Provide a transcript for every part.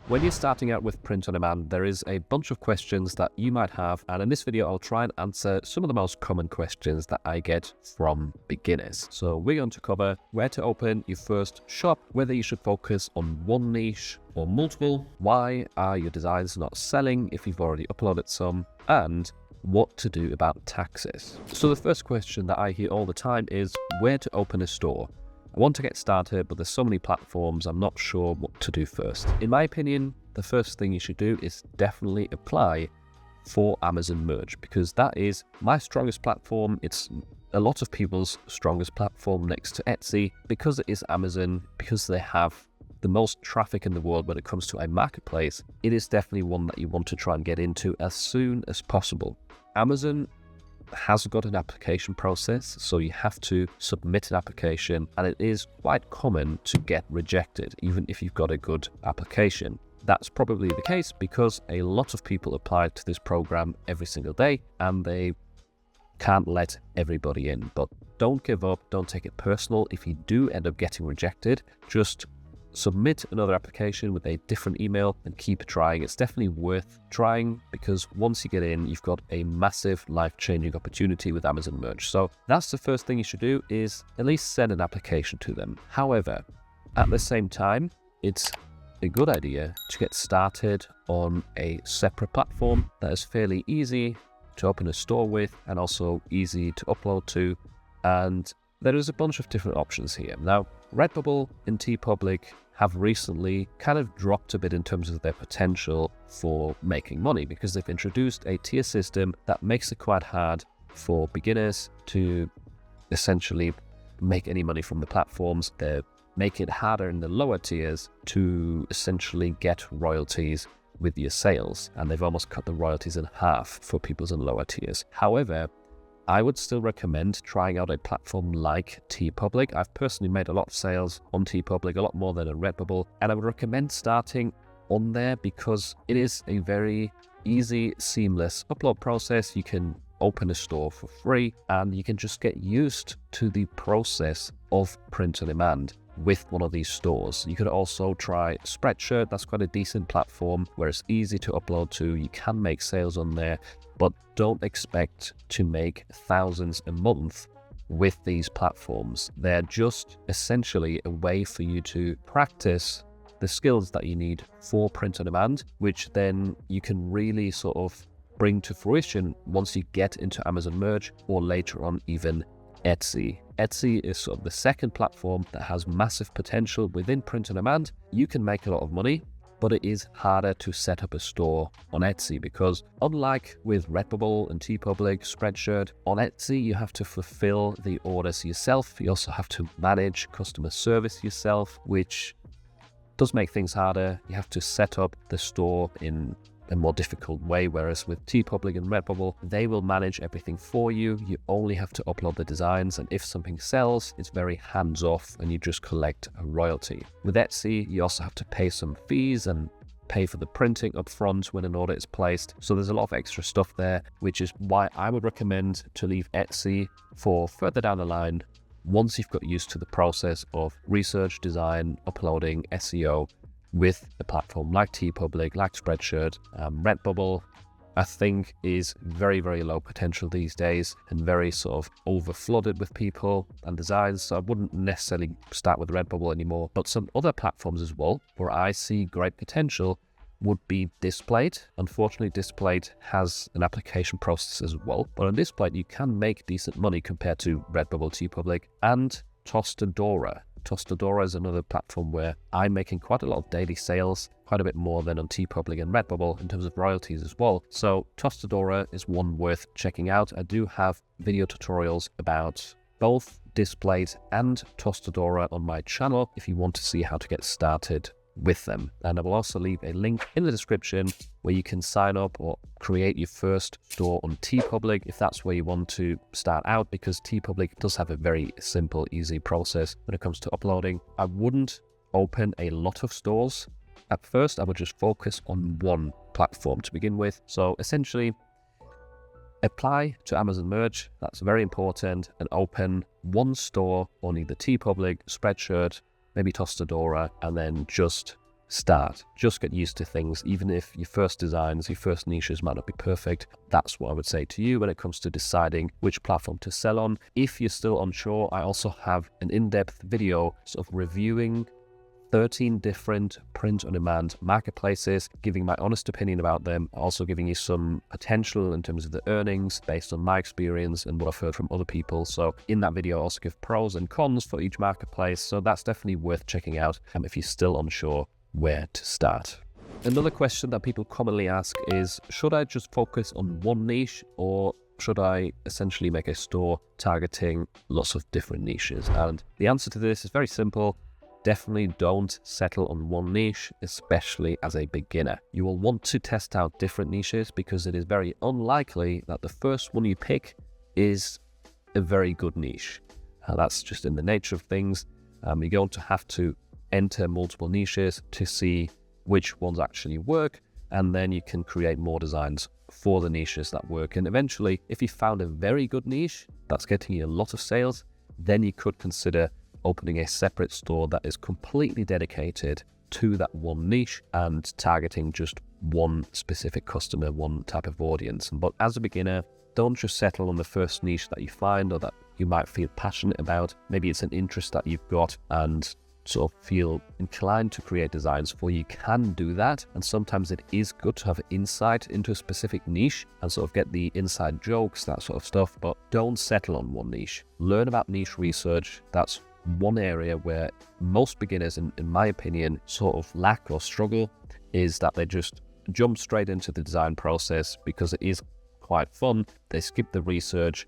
When you're starting out with print on demand, there is a bunch of questions that you might have, and in this video I'll try and answer some of the most common questions that I get from beginners. So we're going to cover where to open your first shop, whether you should focus on one niche or multiple, why are your designs not selling if you've already uploaded some, and what to do about taxes. So the first question that I hear all the time is where to open a store. I want to get started, but there's so many platforms, I'm not sure what to do first. In my opinion, the first thing you should do is definitely apply for Amazon Merch, because that is my strongest platform. It's a lot of people's strongest platform next to Etsy, because it is Amazon, because they have the most traffic in the world when it comes to a marketplace. It is definitely one that you want to try and get into as soon as possible. Amazon has got an application process, so you have to submit an application, and it is quite common to get rejected even if you've got a good application. That's probably the case because a lot of people apply to this program every single day and they can't let everybody in. But don't give up, don't take it personal if you do end up getting rejected. Just submit another application with a different email and keep trying. It's definitely worth trying because once you get in, you've got a massive life-changing opportunity with Amazon Merch. So that's the first thing you should do, is at least send an application to them. However, at the same time, it's a good idea to get started on a separate platform that is fairly easy to open a store with and also easy to upload to. And there is a bunch of different options here. Now, Redbubble and TeePublic have recently kind of dropped a bit in terms of their potential for making money because they've introduced a tier system that makes it quite hard for beginners to essentially make any money from the platforms. They make it harder in the lower tiers to essentially get royalties with your sales, and they've almost cut the royalties in half for people in lower tiers. However, I would still recommend trying out a platform like TeePublic. I've personally made a lot of sales on TeePublic, a lot more than on Redbubble, and I would recommend starting on there because it is a very easy, seamless upload process. You can open a store for free and you can just get used to the process of print on demand with one of these stores. You could also try Spreadshirt. That's quite a decent platform where it's easy to upload to. You can make sales on there, but don't expect to make thousands a month with these platforms. They're just essentially a way for you to practice the skills that you need for print on demand, which then you can really sort of bring to fruition once you get into Amazon Merch or later on even Etsy. Etsy is sort of the second platform that has massive potential within print on demand. You can make a lot of money, but it is harder to set up a store on Etsy because unlike with Redbubble and TeePublic, Spreadshirt, on Etsy you have to fulfill the orders yourself. You also have to manage customer service yourself, which does make things harder. You have to set up the store in a more difficult way, whereas with TeePublic and Redbubble, they will manage everything for you. You only have to upload the designs, and if something sells, it's very hands-off and you just collect a royalty. With Etsy, you also have to pay some fees and pay for the printing up front when an order is placed. So there's a lot of extra stuff there, which is why I would recommend to leave Etsy for further down the line once you've got used to the process of research, design, uploading, SEO, with a platform like TeePublic, like Spreadshirt. Redbubble, I think, is very, very low potential these days and very sort of over-flooded with people and designs, so I wouldn't necessarily start with Redbubble anymore. But some other platforms as well, where I see great potential, would be Displate. Unfortunately, Displate has an application process as well, but on Displate you can make decent money compared to Redbubble, TeePublic, and Tostadora. Tostadora is another platform where I'm making quite a lot of daily sales, quite a bit more than on TeePublic and Redbubble in terms of royalties as well. So Tostadora is one worth checking out. I do have video tutorials about both Displate and Tostadora on my channel if you want to see how to get started with them. And I will also leave a link in the description where you can sign up or create your first store on TeePublic if that's where you want to start out, because TeePublic does have a very simple, easy process when it comes to uploading. I wouldn't open a lot of stores. At first, I would just focus on one platform to begin with. So essentially, apply to Amazon Merch, that's very important, and open one store on either TeePublic, Spreadshirt, maybe Tostadora, and then just start. Just get used to things. Even if your first designs, your first niches might not be perfect, that's what I would say to you when it comes to deciding which platform to sell on. If you're still unsure, I also have an in-depth video sort of reviewing 13 different print-on-demand marketplaces, giving my honest opinion about them, also giving you some potential in terms of the earnings based on my experience and what I've heard from other people. So in that video, I also give pros and cons for each marketplace. So that's definitely worth checking out if you're still unsure where to start. Another question that people commonly ask is, should I just focus on one niche, or should I essentially make a store targeting lots of different niches? And the answer to this is very simple. Definitely don't settle on one niche, especially as a beginner. You will want to test out different niches because it is very unlikely that the first one you pick is a very good niche. That's just in the nature of things. You're going to have to enter multiple niches to see which ones actually work, and then you can create more designs for the niches that work. And eventually, if you found a very good niche that's getting you a lot of sales, then you could consider opening a separate store that is completely dedicated to that one niche and targeting just one specific customer, one type of audience. But as a beginner, don't just settle on the first niche that you find or that you might feel passionate about. Maybe it's an interest that you've got and sort of feel inclined to create designs for. You can do that, and sometimes it is good to have insight into a specific niche and sort of get the inside jokes, that sort of stuff, but don't settle on one niche. Learn about niche research. That's one area where most beginners, in my opinion, sort of lack or struggle, is that they just jump straight into the design process because it is quite fun. They skip the research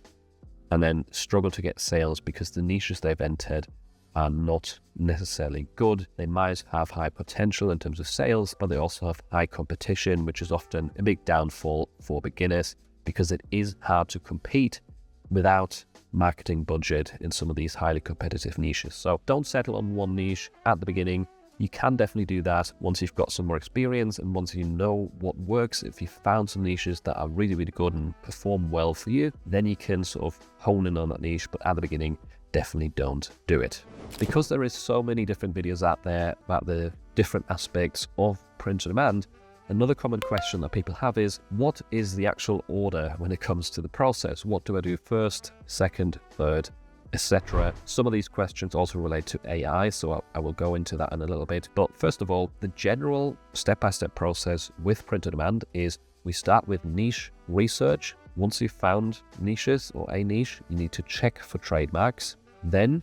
and then struggle to get sales because the niches they've entered are not necessarily good. They might have high potential in terms of sales, but they also have high competition, which is often a big downfall for beginners because it is hard to compete without marketing budget in some of these highly competitive niches. So don't settle on one niche at the beginning. You can definitely do that once you've got some more experience and once you know what works. If you've found some niches that are really, really good and perform well for you, then you can sort of hone in on that niche. But at the beginning, definitely don't do it. Because there is so many different videos out there about the different aspects of print-on-demand, another common question that people have is, what is the actual order when it comes to the process? What do I do first, second, third, etc.? Some of these questions also relate to AI, so I will go into that in a little bit. But first of all, the general step-by-step process with print-on-demand is we start with niche research. Once you've found niches or a niche, you need to check for trademarks. Then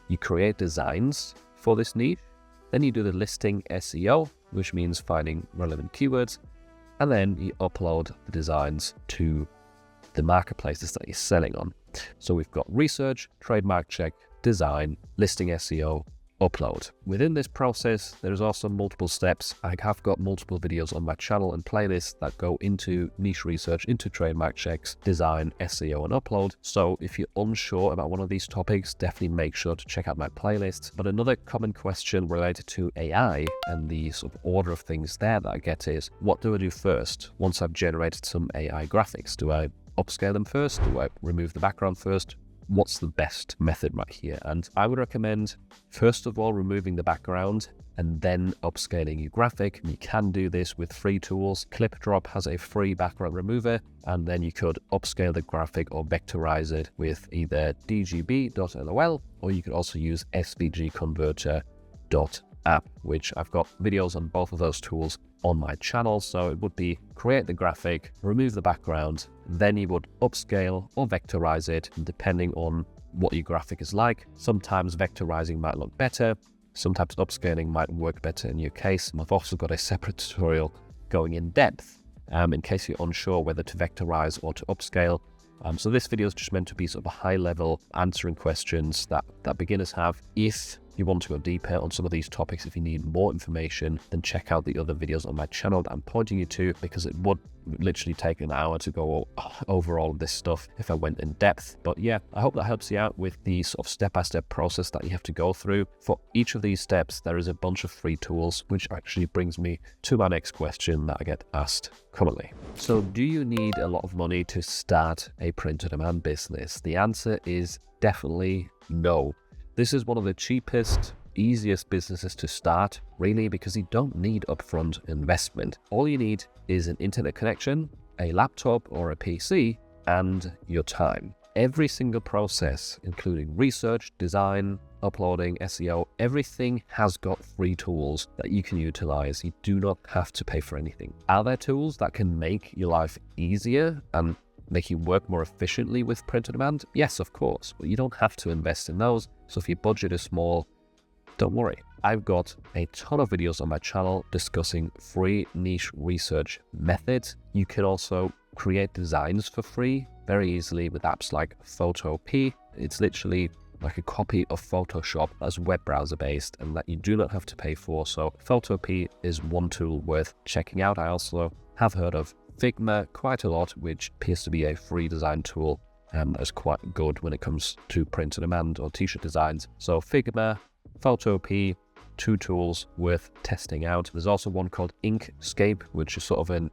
you create designs for this niche. Then you do the listing SEO, which means finding relevant keywords. And then you upload the designs to the marketplaces that you're selling on. So we've got research, trademark check, design, listing SEO, upload. Within this process, there's also multiple steps. I have got multiple videos on my channel and playlists that go into niche research, into trademark checks, design, SEO, and upload. So if you're unsure about one of these topics, definitely make sure to check out my playlists. But another common question related to AI and the sort of order of things there that I get is, what do I do first once I've generated some AI graphics? Do I upscale them first? Do I remove the background first? What's the best method right here? And I would recommend, first of all, removing the background and then upscaling your graphic. You can do this with free tools. ClipDrop has a free background remover, and then you could upscale the graphic or vectorize it with either dgb.lol, or you could also use svgconverter.app, which I've got videos on both of those tools on my channel. So it would be create the graphic, remove the background, then you would upscale or vectorize it depending on what your graphic is like. Sometimes vectorizing might look better, sometimes upscaling might work better in your case. I've also got a separate tutorial going in depth in case you're unsure whether to vectorize or to upscale. So this video is just meant to be sort of a high level answering questions that beginners have. If you want to go deeper on some of these topics, if you need more information, then check out the other videos on my channel that I'm pointing you to, because it would literally take an hour to go over all of this stuff if I went in depth. But yeah, I hope that helps you out with the sort of step-by-step process that you have to go through. For each of these steps, there is a bunch of free tools, which actually brings me to my next question that I get asked commonly. So do you need a lot of money to start a print-on-demand business? The answer is definitely no. This is one of the cheapest easiest businesses to start, really, because you don't need upfront investment. All you need is an internet connection, a laptop or a PC, and your time. Every single process, including research, design, uploading, SEO, everything has got free tools that you can utilize. You do not have to pay for anything. Are there tools that can make your life easier and make you work more efficiently with print on demand? Yes, of course, but you don't have to invest in those. So if your budget is small, don't worry. I've got a ton of videos on my channel discussing free niche research methods. You can also create designs for free very easily with apps like Photopea. It's literally like a copy of Photoshop that's web browser based and that you do not have to pay for. So Photopea is one tool worth checking out. I also have heard of Figma quite a lot, which appears to be a free design tool that's quite good when it comes to print on demand or t-shirt designs. So Figma, Photopea, two tools worth testing out. There's also one called Inkscape, which is sort of an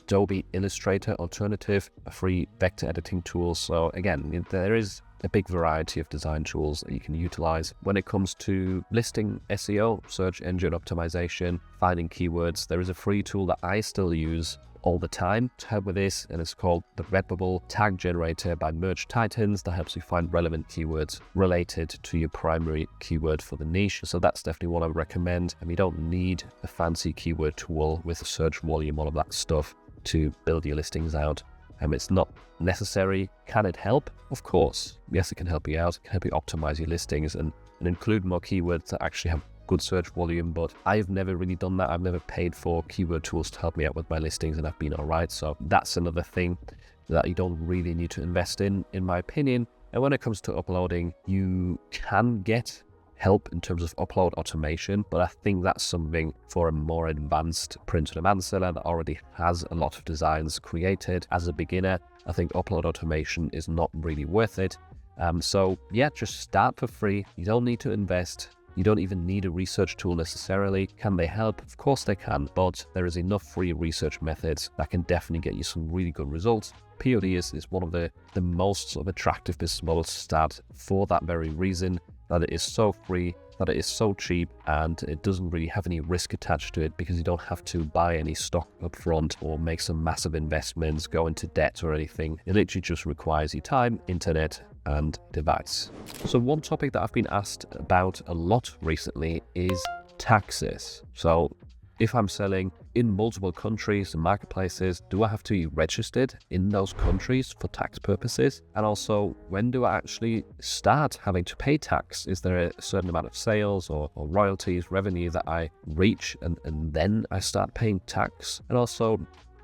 Adobe Illustrator alternative, a free vector editing tool. So again, there is a big variety of design tools that you can utilize. When it comes to listing SEO, search engine optimization, finding keywords, there is a free tool that I still use all the time to help with this, and it's called the Redbubble Tag Generator by Merch Titans that helps you find relevant keywords related to your primary keyword for the niche. So that's definitely what I would recommend. And you don't need a fancy keyword tool with a search volume, all of that stuff to build your listings out. It's not necessary. Can it help? Of course. Yes, it can help you out. It can help you optimize your listings and include more keywords that actually have good search volume, but I've never really done that. I've never paid for keyword tools to help me out with my listings, and I've been all right. So that's another thing that you don't really need to invest in my opinion. And when it comes to uploading, you can get help in terms of upload automation, but I think that's something for a more advanced print-on-demand seller that already has a lot of designs created. As a beginner, I think upload automation is not really worth it. So yeah, just start for free. You don't need to invest. You don't even need a research tool necessarily. Can they help? Of course they can, but there is enough free research methods that can definitely get you some really good results. POD is one of the most sort of attractive business models to start for that very reason, that it is so free, that it is so cheap, and it doesn't really have any risk attached to it because you don't have to buy any stock up front or make some massive investments, go into debt or anything. It literally just requires your time, internet, and device. So one topic that I've been asked about a lot recently is taxes. So if I'm selling in multiple countries and marketplaces, do I have to be registered in those countries for tax purposes? And also, when do I actually start having to pay tax? Is there a certain amount of sales or royalties, revenue that I reach and then I start paying tax? And also,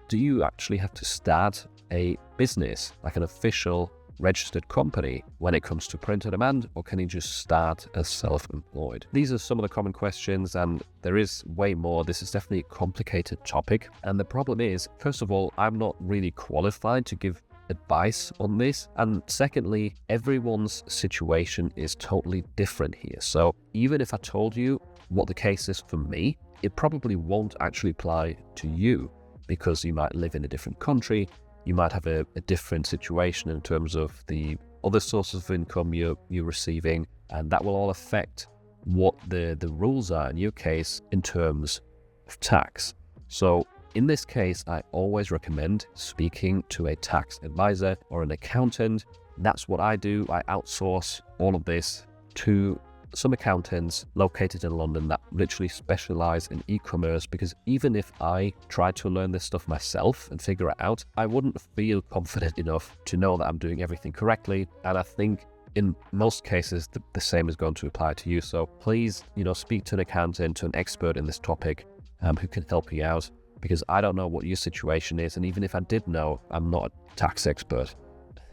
do you actually have to start a business, like an official registered company when it comes to print on demand, or can you just start as self-employed? These are some of the common questions, and there is way more. This is definitely a complicated topic, and the problem is, first of all, I'm not really qualified to give advice on this, and secondly, everyone's situation is totally different here. So even if I told you what the case is for me, it probably won't actually apply to you because you might live in a different country. You might have a different situation in terms of the other sources of income you're receiving, and that will all affect what the rules are in your case in terms of tax. So in this case, I always recommend speaking to a tax advisor or an accountant. That's what I do. I outsource all of this to some accountants located in London that literally specialize in e-commerce, because even if I tried to learn this stuff myself and figure it out, I wouldn't feel confident enough to know that I'm doing everything correctly. And I think in most cases, the same is going to apply to you. So please, speak to an accountant, to an expert in this topic who can help you out, because I don't know what your situation is. And even if I did know, I'm not a tax expert.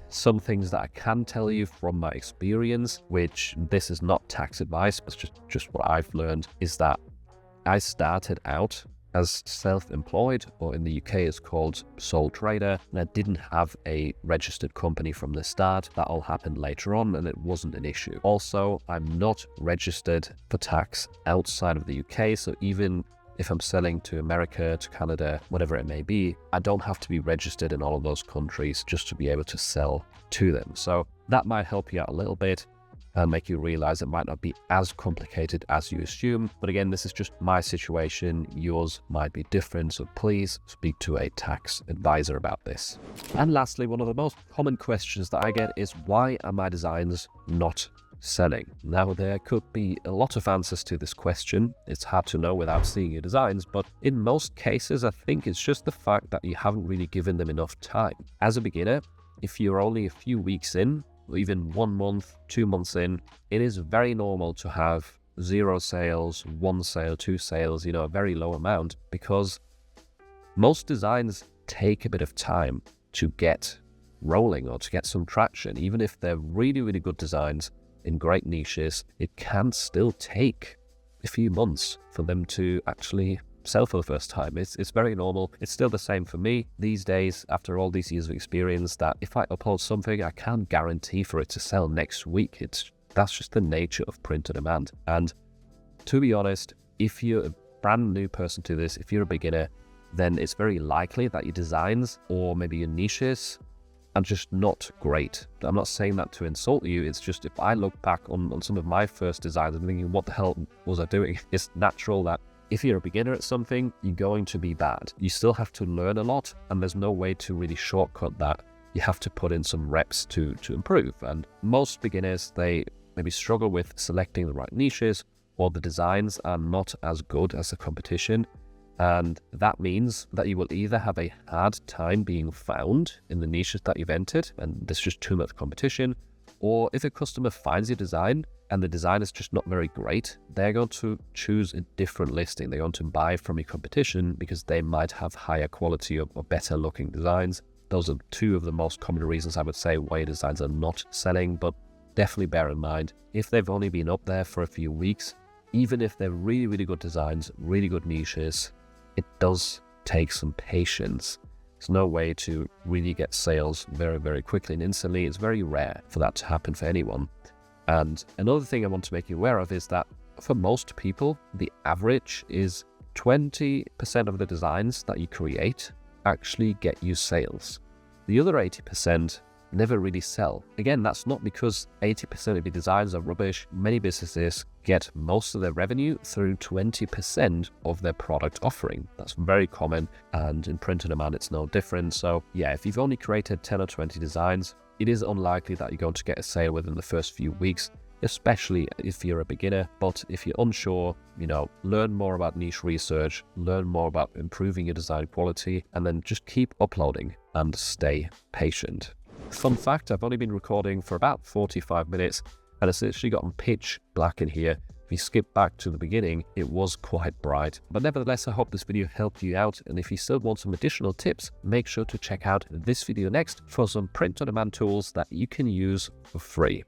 Some things that I can tell you from my experience, which this is not tax advice, but just what I've learned, is that I started out as self-employed, or in the UK it's called sole trader, and I didn't have a registered company from the start. That all happened later on, and it wasn't an issue. Also, I'm not registered for tax outside of the UK, so even if I'm selling to America, to Canada, whatever it may be, I don't have to be registered in all of those countries just to be able to sell to them. So that might help you out a little bit. and make you realize it might not be as complicated as you assume. But again, this is just my situation. Yours might be different, so please speak to a tax advisor about this. And lastly, one of the most common questions that I get is, why are my designs not selling? Now, there could be a lot of answers to this question. It's hard to know without seeing your designs, but in most cases, I think it's just the fact that you haven't really given them enough time. As a beginner, if you're only a few weeks in, or even 1 month, 2 months in, it is very normal to have 0 sales, 1 sale, 2 sales, a very low amount, because most designs take a bit of time to get rolling or to get some traction. Even if they're really, really good designs in great niches, it can still take a few months for them to actually sell for the first time. It's very normal. It's still the same for me these days, after all these years of experience, that if I upload something, I can't guarantee for it to sell next week. That's just the nature of print on demand. And to be honest, if you're a brand new person to this, if you're a beginner, then it's very likely that your designs or maybe your niches are just not great. I'm not saying that to insult you. It's just, if I look back on some of my first designs, I'm thinking, what the hell was I doing? It's natural that if you're a beginner at something, you're going to be bad. You still have to learn a lot, and there's no way to really shortcut that. You have to put in some reps to improve. And most beginners, they maybe struggle with selecting the right niches, or the designs are not as good as the competition. And that means that you will either have a hard time being found in the niches that you've entered, and there's just too much competition, or if a customer finds your design and the design is just not very great, they're going to choose a different listing. They're going to buy from your competition because they might have higher quality or better looking designs. Those are 2 of the most common reasons, I would say, why your designs are not selling. But definitely bear in mind, if they've only been up there for a few weeks, even if they're really, really good designs, really good niches, it does take some patience. There's no way to really get sales very, very quickly and instantly. It's very rare for that to happen for anyone. And another thing I want to make you aware of is that for most people, the average is 20% of the designs that you create actually get you sales. The other 80% never really sell. Again, that's not because 80% of your designs are rubbish. Many businesses get most of their revenue through 20% of their product offering. That's very common, and in print on demand, it's no different. So yeah, if you've only created 10 or 20 designs, it is unlikely that you're going to get a sale within the first few weeks, especially if you're a beginner. But if you're unsure, learn more about niche research, learn more about improving your design quality, and then just keep uploading and stay patient. Fun fact, I've only been recording for about 45 minutes and it's actually gotten pitch black in here. If you skip back to the beginning, it was quite bright. But nevertheless, I hope this video helped you out. And if you still want some additional tips, make sure to check out this video next for some print on demand tools that you can use for free.